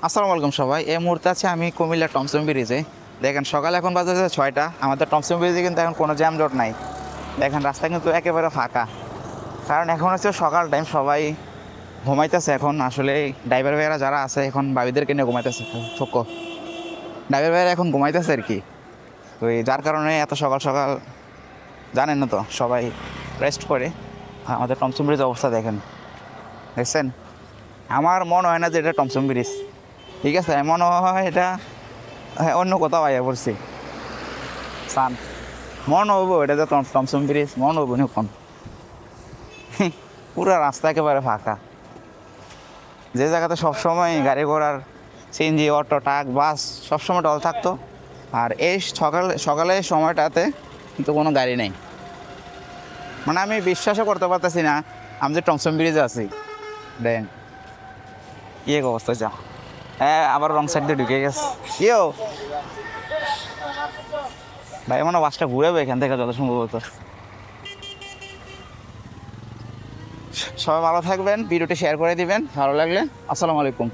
আসসালামু আলাইকুম সবাই। এই মুহূর্তে আছে আমি কুমিল্লা টমসম ব্রিজে। দেখেন সকাল এখন বাজে 6টা, আমাদের টমসম ব্রিজে কিন্তু এখন কোনো জ্যামজট নাই। দেখেন রাস্তা কিন্তু একেবারে ফাঁকা, কারণ এখন হচ্ছে সকাল টাইম, সবাই ঘুমাইতেছে। এখন আসলে ড্রাইভার ভাইয়েরা যারা আছে এখন ভাবিদেরকে নিয়ে ঘুমাইতেছে। ছোক্ক ড্রাইভার ভাইয়েরা এখন ঘুমাইতেছে আর কি। তো যার কারণে এত সকাল সকাল জানেন না তো সবাই রেস্ট করে। আমাদের টমসম ব্রিজ অবস্থা দেখেন, দেখছেন? আমার মনে হয় না যে এটা টমসম ব্রিজ, ঠিক আছে? মনে হয় এটা অন্য কোথাও আইয়া পড়ছি। সান মন হবো এটা যে টমসম ব্রিজ, মন হবো নিখন। পুরো রাস্তা একেবারে ফাঁকা। যে জায়গাতে সবসময় গাড়ি ঘোড়ার সিএনজি, অটো, ট্রাক, বাস সবসময় টল থাকতো, আর এই সকালে সময়টাতে কিন্তু কোনো গাড়ি নেই। মানে আমি বিশ্বাসও করতে পারতেছি না আমি যে টমসম ব্রিজে আছি। দেন কি এক অবস্থা যা, হ্যাঁ আবার রং সাইড দিয়ে ঢুকে গেছে। কেউ ভাই মনে হয় বাসটা ঘুরাবে এখান থেকে যত সম্ভবত। সবাই ভালো থাকবেন, ভিডিওটি শেয়ার করে দিবেন ভালো লাগলে। আসসালামু আলাইকুম।